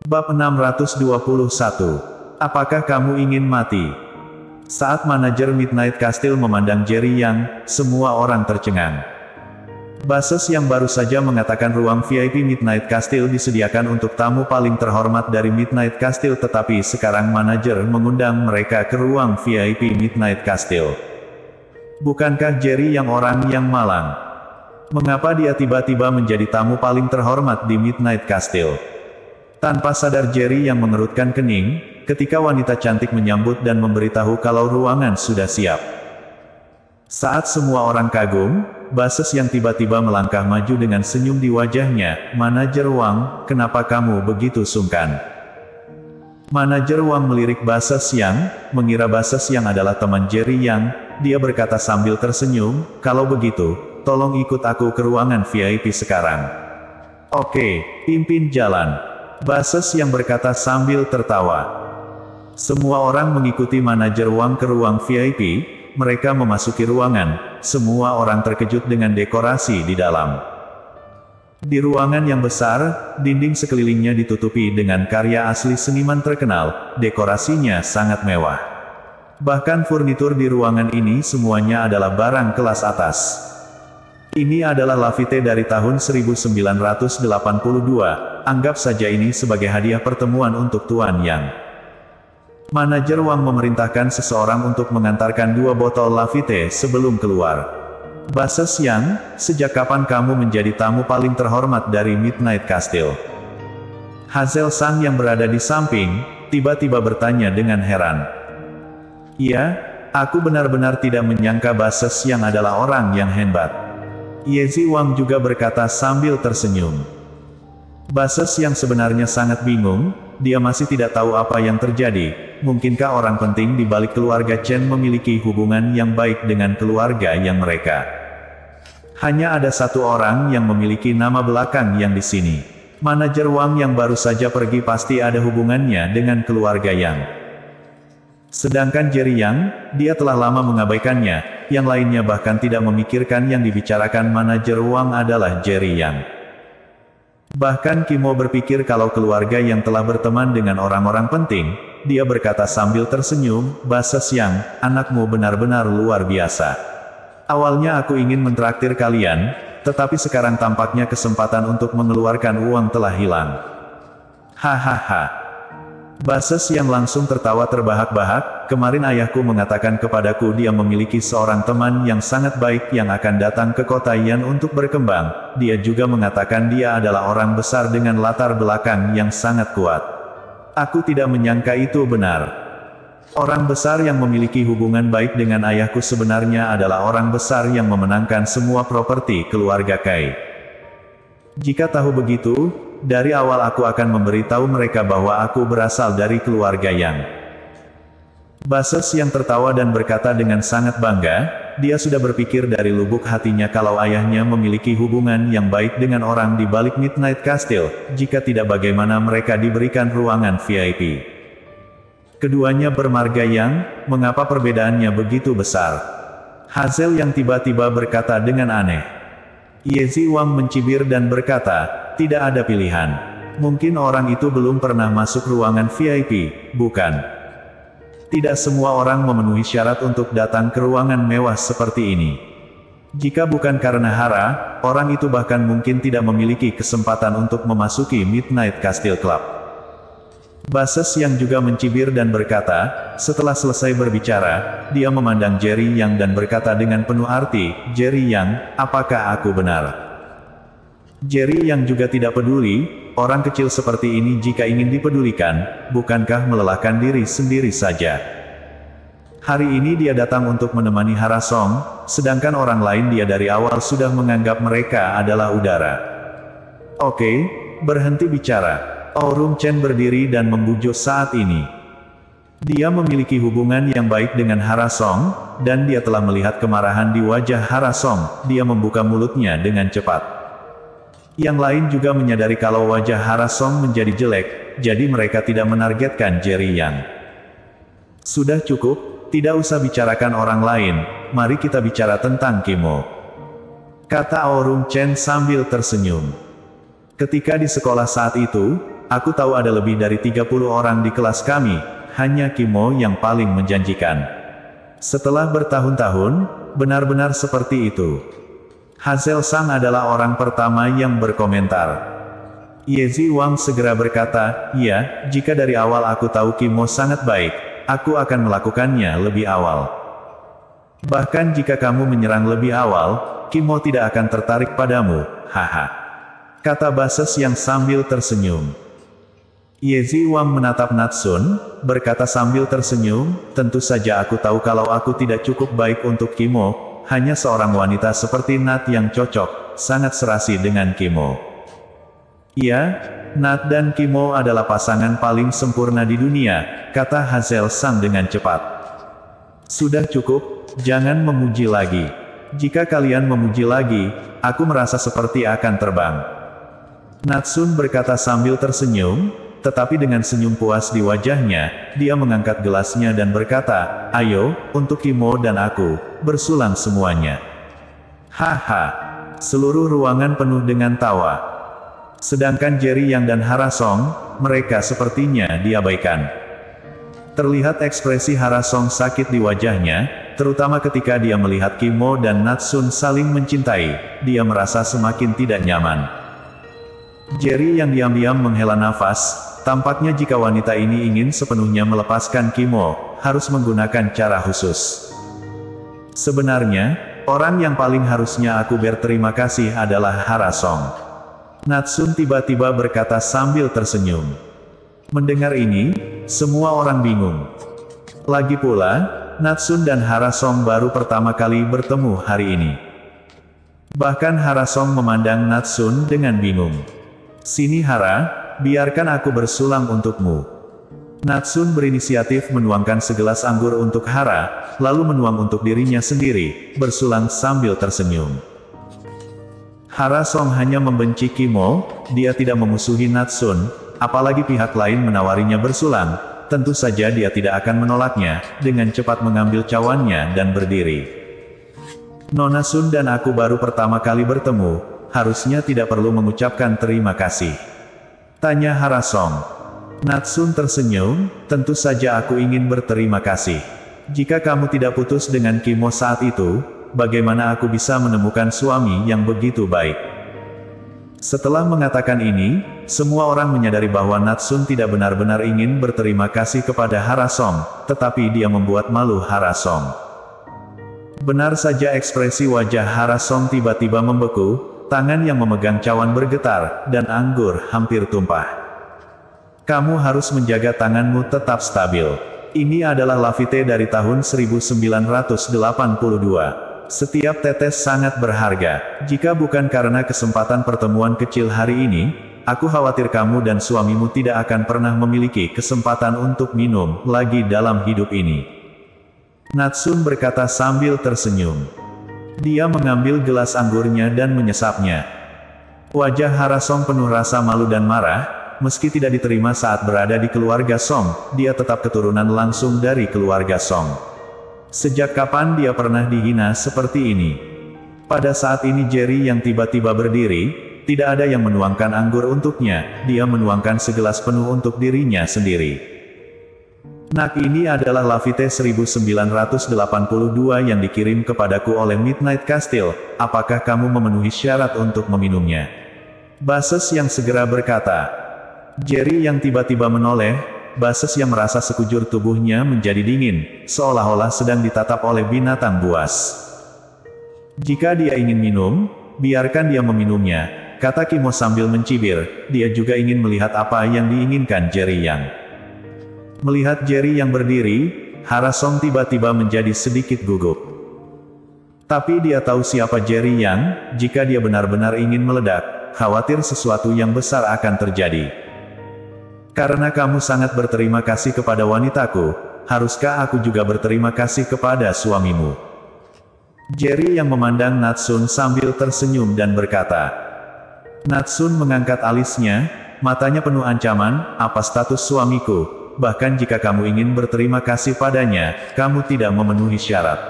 Bab 621. Apakah kamu ingin mati? Saat manajer Midnight Castle memandang Jerry Yang, semua orang tercengang. Bases yang baru saja mengatakan ruang VIP Midnight Castle disediakan untuk tamu paling terhormat dari Midnight Castle, tetapi sekarang manajer mengundang mereka ke ruang VIP Midnight Castle. Bukankah Jerry Yang orang yang malang? Mengapa dia tiba-tiba menjadi tamu paling terhormat di Midnight Castle? Tanpa sadar Jerry Yang mengerutkan kening, ketika wanita cantik menyambut dan memberitahu kalau ruangan sudah siap. Saat semua orang kagum, Bases yang tiba-tiba melangkah maju dengan senyum di wajahnya. Manajer Wang, kenapa kamu begitu sungkan? Manajer Wang melirik Bases yang, mengira Bases yang adalah teman Jerry Yang. Dia berkata sambil tersenyum, kalau begitu, tolong ikut aku ke ruangan VIP sekarang. Oke, pimpin jalan. Bases yang berkata sambil tertawa. Semua orang mengikuti manajer Wang ke ruang VIP, mereka memasuki ruangan, semua orang terkejut dengan dekorasi di dalam. Di ruangan yang besar, dinding sekelilingnya ditutupi dengan karya asli seniman terkenal, dekorasinya sangat mewah. Bahkan furnitur di ruangan ini semuanya adalah barang kelas atas. Ini adalah Lafite dari tahun 1982, anggap saja ini sebagai hadiah pertemuan untuk Tuan Yang. Manajer Wang memerintahkan seseorang untuk mengantarkan 2 botol Lafite sebelum keluar. Bases Yang, sejak kapan kamu menjadi tamu paling terhormat dari Midnight Castle? Hazel Sang yang berada di samping, tiba-tiba bertanya dengan heran. Iya, aku benar-benar tidak menyangka Bases Yang adalah orang yang hebat. Yezi Wang juga berkata sambil tersenyum. Bases yang sebenarnya sangat bingung, dia masih tidak tahu apa yang terjadi. Mungkinkah orang penting di balik keluarga Chen memiliki hubungan yang baik dengan keluarga yang mereka? Hanya ada satu orang yang memiliki nama belakang yang di sini. Manajer Wang yang baru saja pergi pasti ada hubungannya dengan keluarga Yang. Sedangkan Jerry Yang, dia telah lama mengabaikannya, yang lainnya bahkan tidak memikirkan yang dibicarakan manajer Wang adalah Jerry Yang. Bahkan Kimo berpikir kalau keluarga yang telah berteman dengan orang-orang penting, dia berkata sambil tersenyum, Bases Yang, anakmu benar-benar luar biasa. Awalnya aku ingin mentraktir kalian, tetapi sekarang tampaknya kesempatan untuk mengeluarkan uang telah hilang. Hahaha. Bases yang langsung tertawa terbahak-bahak, kemarin ayahku mengatakan kepadaku dia memiliki seorang teman yang sangat baik yang akan datang ke kota Yan untuk berkembang, dia juga mengatakan dia adalah orang besar dengan latar belakang yang sangat kuat. Aku tidak menyangka itu benar. Orang besar yang memiliki hubungan baik dengan ayahku sebenarnya adalah orang besar yang memenangkan semua properti keluarga Kai. Jika tahu begitu, dari awal aku akan memberitahu mereka bahwa aku berasal dari keluarga Yang. Bases yang tertawa dan berkata dengan sangat bangga, dia sudah berpikir dari lubuk hatinya kalau ayahnya memiliki hubungan yang baik dengan orang di balik Midnight Castle, jika tidak bagaimana mereka diberikan ruangan VIP. Keduanya bermarga Yang, mengapa perbedaannya begitu besar? Hazel yang tiba-tiba berkata dengan aneh. Yezi Wang mencibir dan berkata, tidak ada pilihan. Mungkin orang itu belum pernah masuk ruangan VIP, bukan? Tidak semua orang memenuhi syarat untuk datang ke ruangan mewah seperti ini. Jika bukan karena hara, orang itu bahkan mungkin tidak memiliki kesempatan untuk memasuki Midnight Castle Club. Bases yang juga mencibir dan berkata, setelah selesai berbicara, dia memandang Jerry Yang dan berkata dengan penuh arti, Jerry Yang, apakah aku benar? Jerry Yang juga tidak peduli, orang kecil seperti ini jika ingin dipedulikan, bukankah melelahkan diri sendiri saja? Hari ini dia datang untuk menemani Hara Song, sedangkan orang lain dia dari awal sudah menganggap mereka adalah udara. Oke, berhenti bicara. Aurum Chen berdiri dan membujuk saat ini. Dia memiliki hubungan yang baik dengan Hara Song, dan dia telah melihat kemarahan di wajah Hara Song, dia membuka mulutnya dengan cepat. Yang lain juga menyadari kalau wajah Hara Song menjadi jelek, jadi mereka tidak menargetkan Jerry Yang. Sudah cukup, tidak usah bicarakan orang lain, mari kita bicara tentang Kimo. Kata Aurum Chen sambil tersenyum. Ketika di sekolah saat itu, aku tahu ada lebih dari 30 orang di kelas kami, hanya Kimo yang paling menjanjikan. Setelah bertahun-tahun, benar-benar seperti itu. Hazel Sang adalah orang pertama yang berkomentar. Yezi Wang segera berkata, "Iya, jika dari awal aku tahu Kimo sangat baik, aku akan melakukannya lebih awal. Bahkan jika kamu menyerang lebih awal, Kimo tidak akan tertarik padamu, haha," kata Bases yang sambil tersenyum. Yezi Wang menatap Natsun, berkata sambil tersenyum, "Tentu saja aku tahu kalau aku tidak cukup baik untuk Kimo, hanya seorang wanita seperti Nat yang cocok, sangat serasi dengan Kimo." "Iya, Nat dan Kimo adalah pasangan paling sempurna di dunia," kata Hazel Sang dengan cepat. "Sudah cukup, jangan memuji lagi. Jika kalian memuji lagi, aku merasa seperti akan terbang." Natsun berkata sambil tersenyum, tetapi dengan senyum puas di wajahnya, dia mengangkat gelasnya dan berkata, "Ayo, untuk Kimo dan aku, bersulang semuanya." Haha. Seluruh ruangan penuh dengan tawa. Sedangkan Jerry Yang dan Hara Song, mereka sepertinya diabaikan. Terlihat ekspresi Hara Song sakit di wajahnya, terutama ketika dia melihat Kimo dan Natsun saling mencintai, dia merasa semakin tidak nyaman. Jerry Yang diam-diam menghela nafas, tampaknya jika wanita ini ingin sepenuhnya melepaskan Kimo, harus menggunakan cara khusus. "Sebenarnya, orang yang paling harusnya aku berterima kasih adalah Hara Song," Natsun tiba-tiba berkata sambil tersenyum. Mendengar ini, semua orang bingung. Lagi pula, Natsun dan Hara Song baru pertama kali bertemu hari ini. Bahkan Hara Song memandang Natsun dengan bingung. "Sini Hara, biarkan aku bersulang untukmu." Natsun berinisiatif menuangkan segelas anggur untuk Hara, lalu menuang untuk dirinya sendiri, bersulang sambil tersenyum. Hara Song hanya membenci Kimo, dia tidak memusuhi Natsun, apalagi pihak lain menawarinya bersulang, tentu saja dia tidak akan menolaknya, dengan cepat mengambil cawannya dan berdiri. "Nona Sun dan aku baru pertama kali bertemu, harusnya tidak perlu mengucapkan terima kasih," tanya Hara Song. Natsun tersenyum, "Tentu saja aku ingin berterima kasih. Jika kamu tidak putus dengan Kimo saat itu, bagaimana aku bisa menemukan suami yang begitu baik?" Setelah mengatakan ini, semua orang menyadari bahwa Natsun tidak benar-benar ingin berterima kasih kepada Hara Song, tetapi dia membuat malu Hara Song. Benar saja ekspresi wajah Hara Song tiba-tiba membeku, tangan yang memegang cawan bergetar, dan anggur hampir tumpah. "Kamu harus menjaga tanganmu tetap stabil. Ini adalah Lafite dari tahun 1982. Setiap tetes sangat berharga. Jika bukan karena kesempatan pertemuan kecil hari ini, aku khawatir kamu dan suamimu tidak akan pernah memiliki kesempatan untuk minum lagi dalam hidup ini." Natsun berkata sambil tersenyum. Dia mengambil gelas anggurnya dan menyesapnya. Wajah Hara Song penuh rasa malu dan marah, meski tidak diterima saat berada di keluarga Song, dia tetap keturunan langsung dari keluarga Song. Sejak kapan dia pernah dihina seperti ini? Pada saat ini Jerry yang tiba-tiba berdiri, tidak ada yang menuangkan anggur untuknya, dia menuangkan segelas penuh untuk dirinya sendiri. "Nak, ini adalah Lafite 1982 yang dikirim kepadaku oleh Midnight Castle, apakah kamu memenuhi syarat untuk meminumnya?" Bases yang segera berkata. Jerry yang tiba-tiba menoleh, Bases yang merasa sekujur tubuhnya menjadi dingin, seolah-olah sedang ditatap oleh binatang buas. "Jika dia ingin minum, biarkan dia meminumnya," kata Kimo sambil mencibir, dia juga ingin melihat apa yang diinginkan Jerry Yang. Melihat Jerry yang berdiri, Hara Song tiba-tiba menjadi sedikit gugup. Tapi dia tahu siapa Jerry Yang, jika dia benar-benar ingin meledak, khawatir sesuatu yang besar akan terjadi. "Karena kamu sangat berterima kasih kepada wanitaku, haruskah aku juga berterima kasih kepada suamimu?" Jerry yang memandang Natsun sambil tersenyum dan berkata. Natsun mengangkat alisnya, matanya penuh ancaman, "Apa status suamiku? Bahkan jika kamu ingin berterima kasih padanya, kamu tidak memenuhi syarat."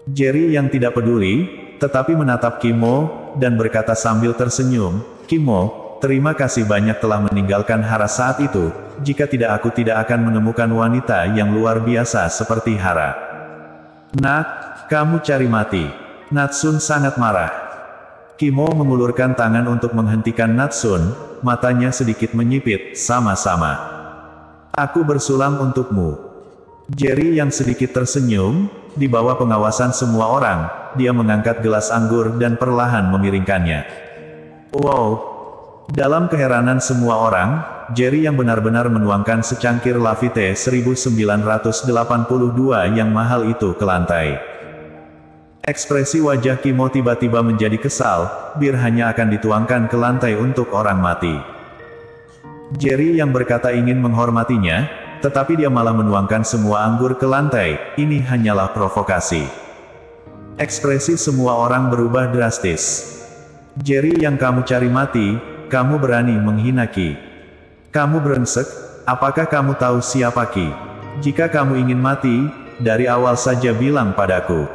Jerry yang tidak peduli, tetapi menatap Kimo, dan berkata sambil tersenyum, "Kimo, terima kasih banyak telah meninggalkan Hara saat itu, jika tidak aku tidak akan menemukan wanita yang luar biasa seperti Hara. Nak, kamu cari mati. Natsun sangat marah. Kimo mengulurkan tangan untuk menghentikan Natsun, matanya sedikit menyipit, sama-sama. Aku bersulam untukmu. Jerry yang sedikit tersenyum, di bawah pengawasan semua orang, dia mengangkat gelas anggur dan perlahan memiringkannya. Wow! Dalam keheranan semua orang, Jerry yang benar-benar menuangkan secangkir Lafite 1982 yang mahal itu ke lantai. Ekspresi wajah Kimo tiba-tiba menjadi kesal, bir hanya akan dituangkan ke lantai untuk orang mati. Jerry yang berkata ingin menghormatinya, tetapi dia malah menuangkan semua anggur ke lantai, ini hanyalah provokasi. Ekspresi semua orang berubah drastis. Jerry yang kamu cari mati, kamu berani menghina Ki. Kamu brengsek, apakah kamu tahu siapa Ki? Jika kamu ingin mati, dari awal saja bilang padaku.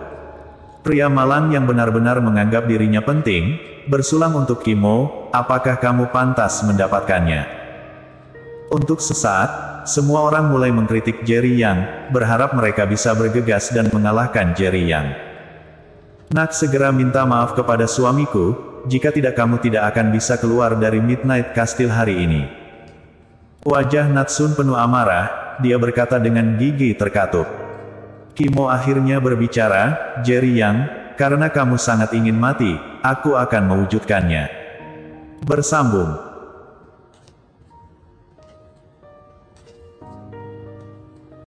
Pria malang yang benar-benar menganggap dirinya penting, bersulam untuk Kimo, apakah kamu pantas mendapatkannya? Untuk sesaat, semua orang mulai mengkritik Jerry Yang, berharap mereka bisa bergegas dan mengalahkan Jerry Yang. Nak segera minta maaf kepada suamiku, jika tidak kamu tidak akan bisa keluar dari Midnight Castle hari ini. Wajah Natsun penuh amarah, dia berkata dengan gigi terkatup. Kimo akhirnya berbicara, Jerry Yang, karena kamu sangat ingin mati, aku akan mewujudkannya. Bersambung.